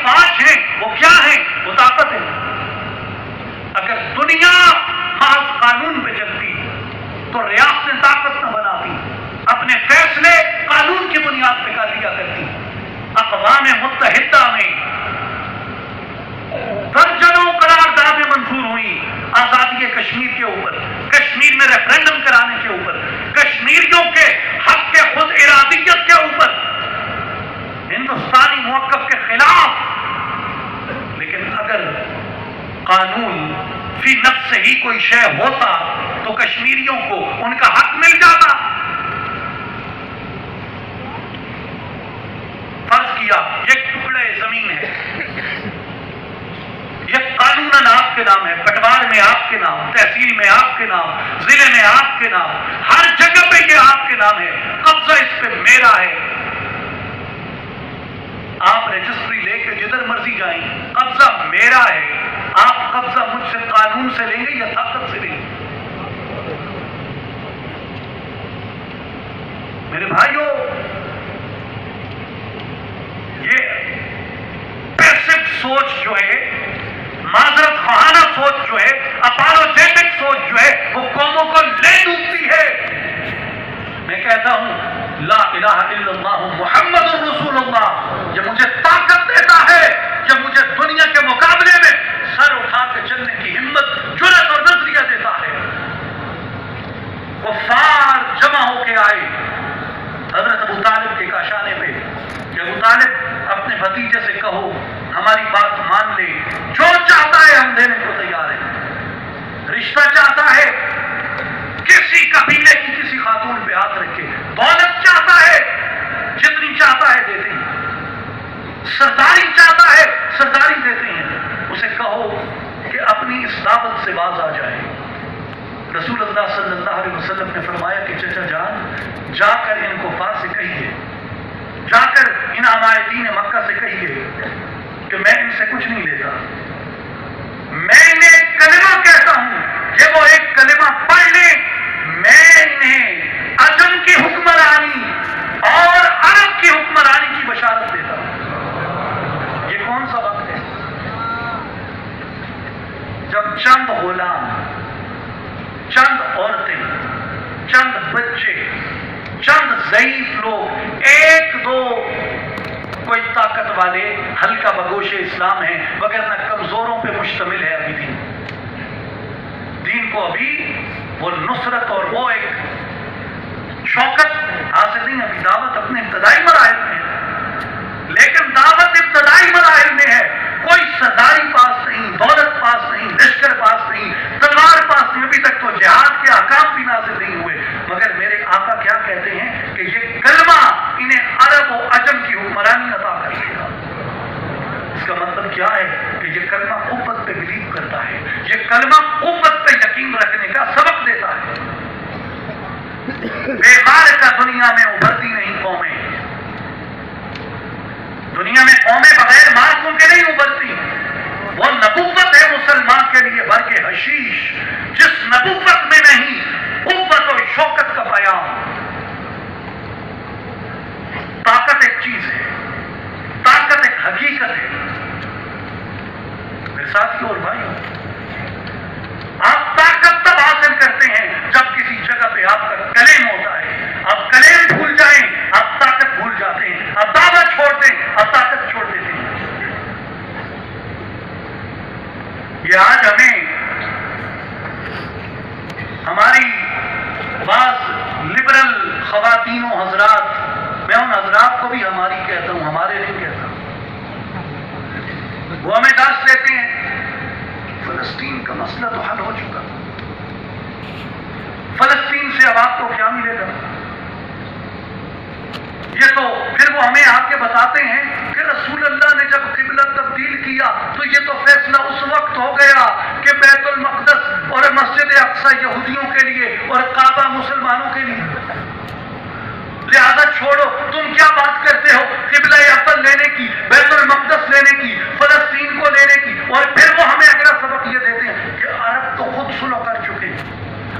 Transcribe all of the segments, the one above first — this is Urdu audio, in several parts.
پانچ ہیں وہ کیا ہیں؟ وہ طاقت ہے. اگر دنیا محض قانون پہ چلتی تو ریاستیں طاقت نہ بناتی، اپنے فیصلے قانون کی بنیاد پہ کر لیا کرتی. اقوام متحدہ میں درجنوں قراردادیں منظور ہوئی آزادی کشمیر کے اوپر، کشمیر میں ریفرینڈم کرانے کے اوپر، کشمیریوں کے حق کے خود ارادیت کے اوپر، ہندوستانی موقف کے خلاف. لیکن اگر قانون فی نفس ہی کوئی شے ہوتا تو کشمیریوں کو ان کا حق مل جاتا. فرض کیا ایک ٹکڑے زمین ہے، یہ قانوناً آپ کے نام ہے، پٹوار میں آپ کے نام، تحصیل میں آپ کے نام، ضلع میں آپ کے نام، ہر جگہ پہ یہ آپ کے نام ہے، قبضہ اس پہ میرا ہے. آپ رجسٹری لے کے جدھر مرضی جائیں، قبضہ میرا ہے. آپ قبضہ مجھ سے قانون سے لیں گے یا طاقت سے لیں گے؟ میرے بھائیوں، یہ پیسو سوچ جو ہے، معذرت خواہانہ سوچ جو ہے، اپالوجیٹک سوچ جو ہے، وہ قوموں کو لے ڈوبتی ہے. میں کہتا ہوں لا الہ الا اللہ محمد رسول اللہ یہ مجھے طاقت دیتا ہے، یہ مجھے دنیا کے مقابلے میں سر اٹھا کے چلنے کی ہمت، جرأت اور نظریہ دیتا ہے. کفار جمع ہو کے آئے حضرت ابو طالب کے کاشانے پہ کہ ابو طالب اپنے بھتیجے سے کہو ہماری بات مان لے، جو چاہتا ہے ہم دینے کو تیار ہیں. رشتہ چاہتا ہے کسی قبیلے کی کسی خاتون پہ ہاتھ رکھے، دولت چاہتا ہے جتنی چاہتا ہے دیتے ہیں، سرداری چاہتا ہے سرداری دیتے ہیں. اسے کہو کہ اپنی اس دعوت سے باز آ جائے. رسول اللہ صلی اللہ علیہ وسلم نے فرمایا کہ چچا جان جا کر ان کفار سے کہیے، جا کر ان عمائدین مکہ سے کہیے کہ میں ان سے کچھ نہیں لیتا، میں انہیں ایک کلمہ کہتا ہوں کہ وہ ایک کلمہ پڑھ لیں، میں انہیں عجم کی حکمرانی اور عرب کی حکمرانی کی بشارت دیتا ہوں. یہ کون سا وقت ہے جب چند غلام، چند عورتیں، چند بچے، چند ضعیف لوگ، ایک دو کوئی طاقت والے ہلکا بگوش اسلام ہیں، وگرنہ کمزوروں پہ مشتمل ہے ابھی دین کو ابھی وہ نصرت اور وہ ایک شوکت حاصل نہیں. ابھی دعوت اپنے ابتدائی مراحل میں ہے، لیکن دعوت ابتدائی مراحل میں ہے. کوئی سرداری پاس نہیں، دولت پاس نہیں، لشکر پاس نہیں، تلوار پاس نہیں. ابھی تک تو جہاد کے احکام بھی نازل نہیں ہوئے، مگر میرے آقا کیا کہتے ہیں کہ یہ کلمہ انہیں عرب و عجم کی حکمرانی عطا کر دے گا. اس کا مطلب کیا ہے کہ یہ کلمہ قوت پہ بلیو کرتا ہے، یہ کلمہ قوت پہ یقین رکھنے کا سبق دیتا ہے. بیمار کا دنیا میں ابھرتی نہیں قومیں، دنیا میں قومیں بغیر مارکوں کے نہیں ابھرتی. وہ نبوت ہے مسلمان کے لیے بھر کے حشیش، جس نبوت میں نہیں قوت اور شوکت کا پیام. طاقت ایک چیز ہے، طاقت ایک حقیقت ہے. میرے ساتھیوں اور بھائیوں، آپ طاقت تب حاصل کرتے ہیں جب کسی جگہ پہ آپ کا کلیم ہوتا ہے. آپ کلیم بھول جائیں آپ طاقت بھول جاتے ہیں، آپ دعوت چھوڑ دیں آپ طاقت چھوڑ دیتے ہیں. یہ آج ہمیں ہماری بعض لبرل خواتین و حضرات، میں ان حضرات کو بھی ہماری کہتا ہوں، ہمارے نہیں کہتا، وہ ہمیں درس دیتے ہیں فلسطین کا مسئلہ تو حل ہو چکا، فلسطین سے اب آپ کو کیا ملے گا. یہ تو پھر وہ ہمیں آ کے بتاتے ہیں کہ رسول اللہ نے جب قبلہ تبدیل کیا تو یہ تو فیصلہ اس وقت ہو گیا کہ بیت المقدس اور مسجد اقصی یہودیوں کے لیے اور کعبہ مسلمانوں کے لیے، لہذا چھوڑو. تم کیا بات کرتے ہو قبلہ اول لینے کی، بیت المقدس لینے کی، فلسطین کو لینے کی. اور پھر وہ ہمیں اگلا سبق یہ دیتے ہیں کہ عرب تو خود صلح کر چکے ہیں،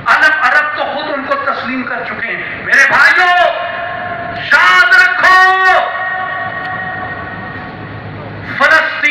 عرب تو خود ان کو تسلیم کر چکے ہیں. میرے بھائیوں یاد رکھو، فلسطین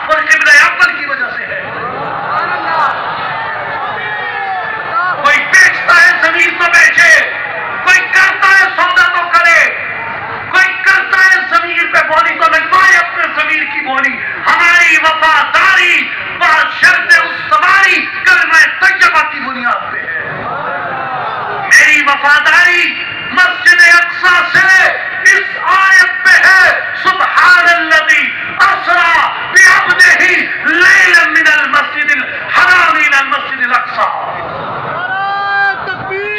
اور قبلہ اول کی وجہ سے ہے۔ کوئی بیچتا ہے زمین تو بیچے، کوئی کرتا ہے سودا تو کرے، کوئی کرتا ہے زمین پہ بولی تو لگوائے اپنے زمین کی بولی۔ ہماری وفاداری بشرط استواری کلمہ طیبہ کی بنیاد پہ ہے۔ میری وفاداری مسجد اقصی سے اس آیت پہ ہے، سبحان الذی اسری بعبدہ لیلا من المسجد الحرام الى المسجد الاقصی۔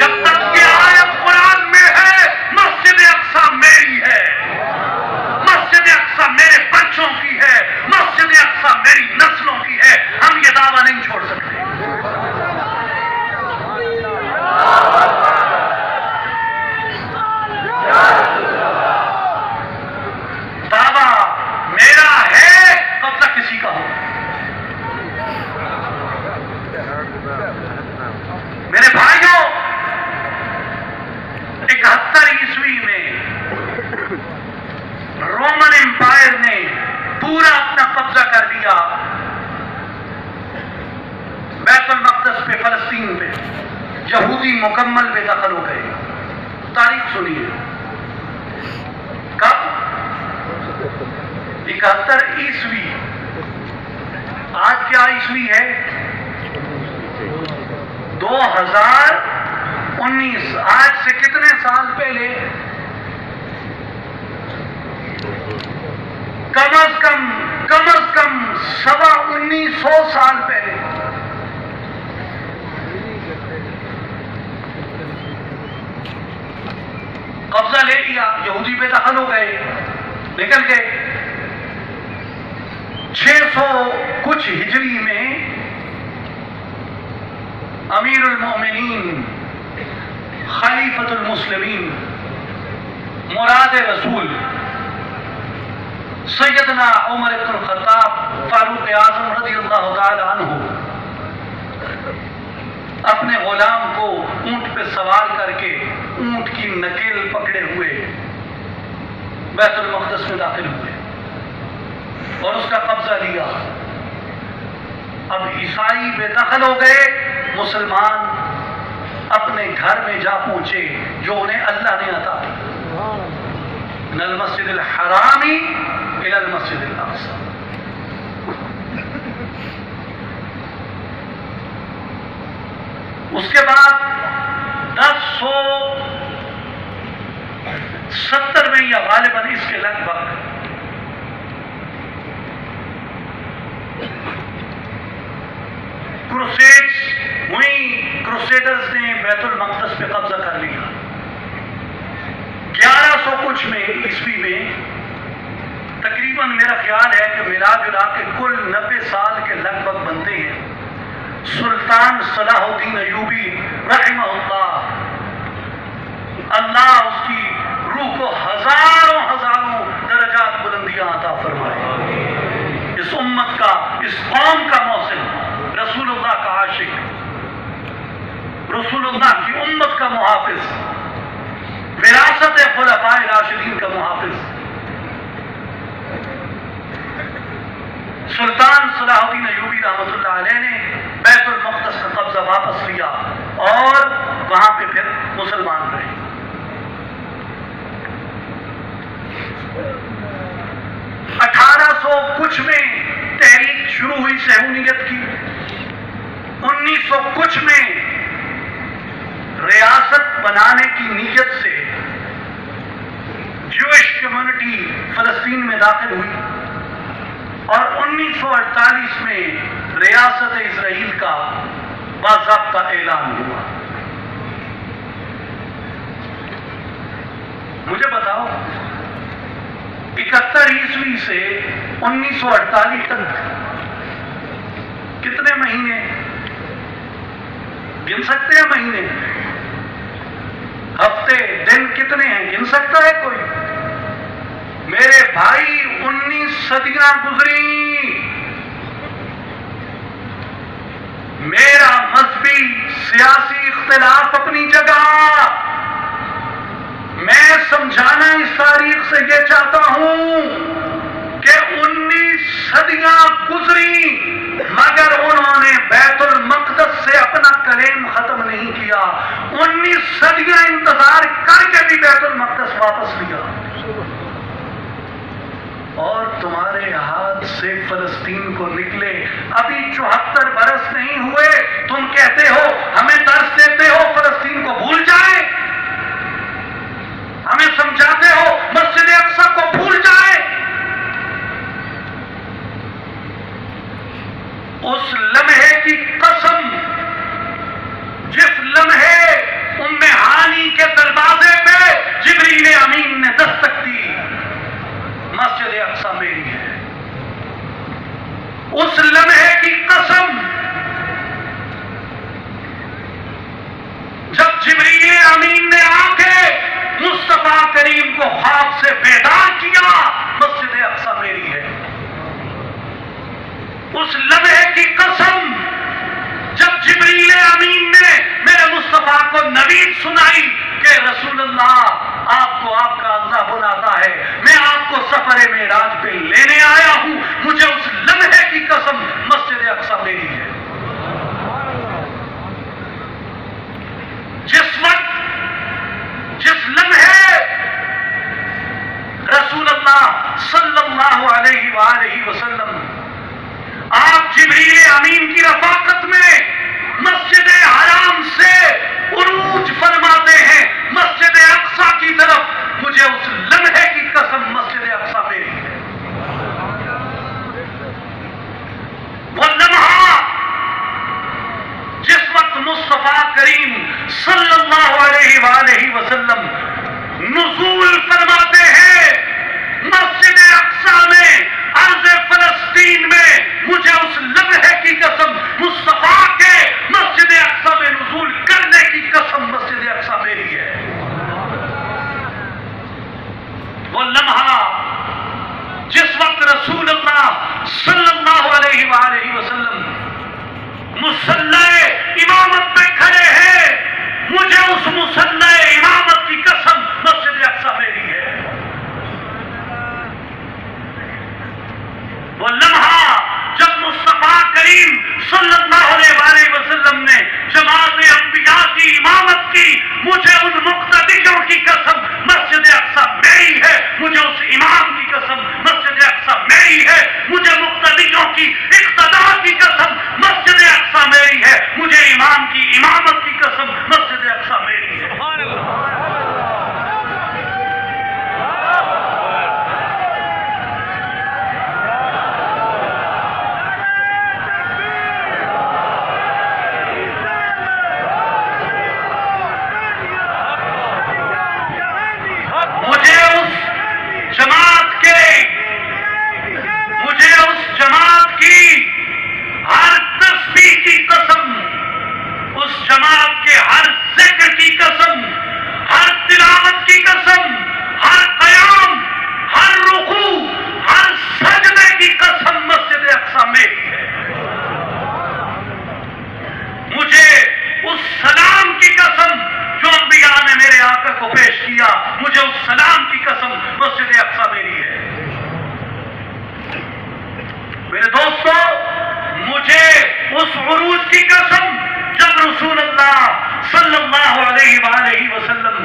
جب تک یہ آیت قرآن میں ہے مسجد اقصی میری ہے، مسجد اقصی میرے بچوں کی ہے، مسجد اقصی میری نسلوں کی ہے۔ ہم یہ دعویٰ نہیں چھوڑ سکتے۔ دعویٰ میرا ہے، قبضہ کسی کا ہو۔ میرے بھائیوں، 71 عیسوی میں رومن امپائر نے پورا اپنا قبضہ کر لیا بیت المقدس پہ، فلسطین پہ۔ یہودی مکمل بے دخل ہو گئے۔ تاریخ سنیے، کب؟ 71 عیسوی۔ آج کیا عیسوی ہے؟ 2019۔ آج سے کتنے سال پہلے؟ کم از کم 1900 سال پہلے۔ قبضہ لے لیا، یہودی بے دخل ہو گئے، نکل گئے۔ 600 کچھ ہجری میں امیر المومنین خلیفۃ المسلمین مراد رسول سیدنا عمر بن الخطاب فاروق اعظم رضی اللہ تعالی عنہ اپنے غلام کو اونٹ پہ سوار کر کے اونٹ کی نکیل پکڑے ہوئے بیت المقدس میں داخل ہوئے اور اس کا قبضہ لیا۔ اب عیسائی بے دخل ہو گئے، مسلمان اپنے گھر میں جا پہنچے جو انہیں اللہ نے عطا کی، من المسجد الحرام الى المسجد الاقصی۔ اس کے بعد 1070 میں یا غالباً اس کے لگ بھگ کروسیڈز ہوئی، کروسیڈرز نے بیت المقدس پہ قبضہ کر لیا۔ 1100 کچھ میں عیسوی میں تقریباً میرا خیال ہے کہ ملا جلا کے کل 90 سال کے لگ بھگ بنتے ہیں، سلطان صلاح الدین ایوبی رحمہ اللہ اس کی روح کو ہزاروں درجات بلندیاں عطا فرمائے۔ اس امت کا، اس قوم کا محسن، رسول اللہ کا عاشق، رسول اللہ کی امت کا محافظ، وراثت خلفاء راشدین کا محافظ سلطان صلاح الدین ایوبی رحمۃ اللہ علیہ نے بیت المقدس کا قبضہ واپس لیا اور وہاں پہ پھر مسلمان رہے۔ 1800 کچھ میں تحریک شروع ہوئی صہیونیت کی۔ 1900 کچھ میں ریاست بنانے کی نیت سے جوئش کمیونٹی فلسطین میں داخل ہوئی اور 1948 میں ریاست اسرائیل کا باضابطہ اعلان ہوا۔ مجھے بتاؤ 71 عیسوی سے 1948 تک کتنے مہینے گن سکتے ہیں؟ مہینے، ہفتے، دن کتنے ہیں؟ گن سکتا ہے کوئی؟ میرے بھائی 19 صدیاں گزری۔ میرا مذہبی سیاسی اختلاف اپنی جگہ، میں سمجھانا اس تاریخ سے یہ چاہتا ہوں کہ 19 صدیاں گزری مگر انہوں نے بیت المقدس سے اپنا کلیم ختم نہیں کیا. 19 صدیاں انتظار کر کے بھی بیت المقدس واپس لیا. اور تمہارے ہاتھ سے فلسطین کو نکلے ابھی 74 برس نہیں ہوئے، تم کہتے ہو ہمیں درس دیتے ہو فلسطین کو بھول جائیں، ہمیں سمجھاتے ہو مسجد اقصی کو بھول جائیں. اس لمحے کی قسم جس لمحے ام ہانی کے دروازے پہ جبریل امین نے دستک دی، مسجد اقصی میری ہے. اس لمحے کی قسم جب جبریل امین نے آ کے مصطفیٰ کریم کو خواب سے بیدار کیا، مسجد اقصی میری ہے. اس لمحے کی قسم جب جبریل امین نے میرے مصطفیٰ کو نوید سنائی کہ رسول اللہ آپ کو آپ کا اللہ بلاتا ہے، میں آپ کو سفر معراج پہ لینے آیا ہوں، مجھے اس لمحے کی قسم مسجد اقصی میری ہے. جس لمحے رسول اللہ صلی اللہ علیہ وآلہ وسلم آپ جبریل امین کی رفاقت میں مسجد حرام سے عروج فرماتے ہیں مسجد اقصی کی طرف، مجھے اس لمحے کی قسم مسجد اقصی میری ہے. وہ لمحہ جس وقت مصطفیٰ کریم صلی اللہ علیہ وآلہ وسلم نزول فرماتے ہیں مسجد اقصی میں ارض فلسطین میں، مجھے اس لمحے کی قسم مصطفیٰ کے مسجد اقصی میں نزول کرنے کی قسم مسجد اقصی میری ہے. وہ لمحہ جس وقت رسول اللہ صلی اللہ علیہ وآلہ وسلم مصلی امامت پہ کھڑے ہیں، مجھے اس مصلی امامت کی قسم مسجد اقصی میری ہے. وہ لمحہ جب مصطفیٰ کریم صلی اللہ علیہ وآلہ وسلم نے جماعت انبیاء کی امامت کی، مجھے ان مقتدیوں کی قسم مسجد اقصی میری ہے. مجھے اس امام کی قسم مسجد اقصی میری ہے. مجھے مقتدیوں کی اقتداء کی قسم مسجد اقصی میری ہے. مجھے امام کی امامت کی قسم مسجد اقصی میری ہے. جماعت کی ہر تسبیح کی قسم، اس جماعت کے ہر ذکر کی قسم، ہر تلاوت کی قسم، ہر قیام، ہر رکوع، ہر سجدے کی قسم مسجد اقصی میری ہے. مجھے اس سلام کی قسم جو انبیاء نے میرے آقا کو پیش کیا، مجھے اس سلام کی قسم مسجد اقصی میری ہے. میرے دوستو، مجھے اس عروج کی قسم جب رسول اللہ صلی اللہ علیہ وآلہ وسلم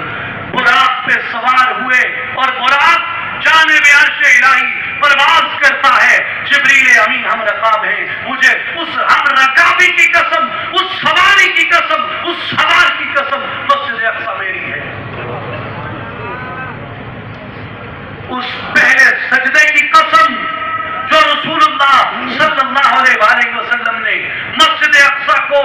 براق پہ سوار ہوئے اور براق جانب عرش الہی پرواز کرتا ہے، جبریل امین ہم رکاب ہیں، مجھے اس ہم رکابی کی قسم، اس سواری کی قسم، اس سوار کی قسم مسجد اقصی میری ہے. اس پہلے سجدے کی قسم جو رسول اللہ صلی اللہ علیہ وآلہ وسلم نے مسجد اقصی کو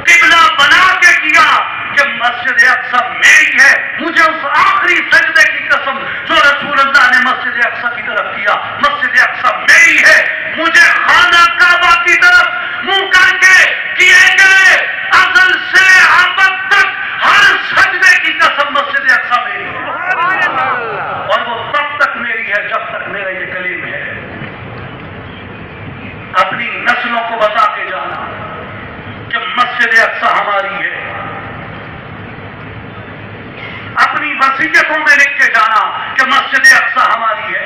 قبلہ بنا کے کیا کہ مسجد اقصی میری ہے. مجھے اس آخری سجدے کی قسم جو رسول اللہ نے مسجد اقصی کی طرف کیا، مسجد اقصی میری ہے. مجھے خانہ کعبہ کی طرف منہ کر کے کیے گئے ازل سے ابد تک ہر سجدے کی قسم مسجد اقصی میری ہے. اور وہ تب تک میری ہے جب تک میرا یہ کلیم ہے. اپنی نسلوں کو بتا کے جانا کہ مسجد اقصی ہماری ہے. اپنی وصیتوں میں لکھ کے جانا کہ مسجد اقصی ہماری ہے.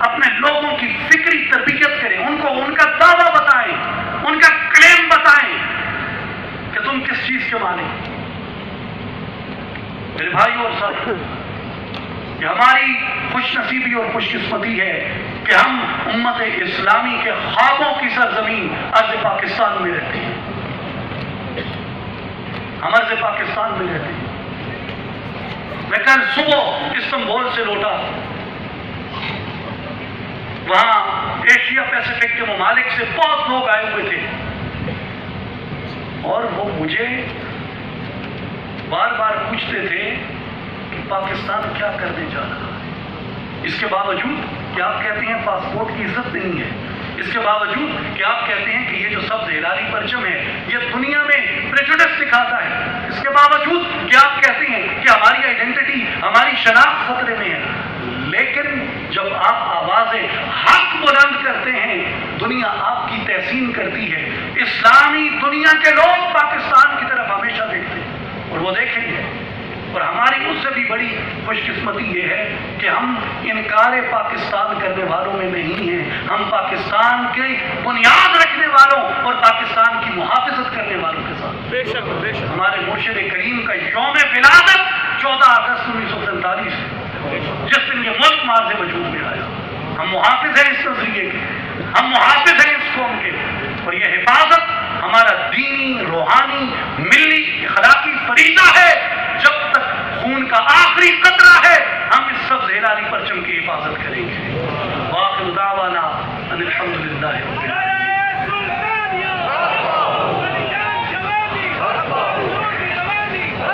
اپنے لوگوں کی فکری تربیت کریں، ان کو ان کا دعویٰ بتائیں، ان کا کلیم بتائیں کہ تم کس چیز کے مالک۔ میرے بھائیو اور ساتھیو، یہ ہماری خوش نصیبی اور خوش قسمتی ہے کہ ہم امت اسلامی کے خوابوں کی سرزمین ارض پاکستان میں رہتے ہیں، ہم ارض پاکستان میں رہتے ہیں۔ میں کل صبح استنبول سے لوٹا، وہاں ایشیا پیسیفک کے ممالک سے بہت لوگ آئے ہوئے تھے، اور وہ مجھے بار بار پوچھتے تھے کہ پاکستان کیا کرنے جا رہا ہے، اس کے باوجود کہ آپ کہتے ہیں پاسپورٹ کی عزت نہیں ہے، اس کے باوجود کہ آپ کہتے ہیں کہ یہ جو سبز ہلالی پرچم ہے یہ دنیا میں پریجوڈس دکھاتا ہے، اس کے باوجود کہ آپ کہتے ہیں کہ ہماری آئیڈینٹی، ہماری شناخت خطرے میں ہے، لیکن جب آپ آواز حق بلند کرتے ہیں دنیا آپ کی تحسین کرتی ہے۔ اسلامی دنیا کے لوگ پاکستان کی طرف ہمیشہ دیکھتے ہیں اور وہ دیکھیں گے، اور ہماری اس سے بھی بڑی خوش قسمتی یہ ہے کہ ہم انکار پاکستان کرنے والوں میں نہیں ہیں، ہم پاکستان کی بنیاد رکھنے والوں اور پاکستان کی محافظت کرنے والوں کے ساتھ۔ بے شک بے شک ہمارے مرشد کریم کا یوم ولادت 14 اگست 1947 جس دن یہ ملک مارز وجود میں آیا، ہم محافظ ہیں اس نظریے کے، ہم محافظ ہیں اس قوم کے، اور یہ حفاظت ہمارا دینی، روحانی، ملی، اخلاقی فریضہ ہے۔ جب تک خون کا آخری قطرہ ہے ہم اس سبز ہلالی پرچم کی حفاظت کریں گے۔ وآخر دعوانا ان الحمدللہ رب العالمین۔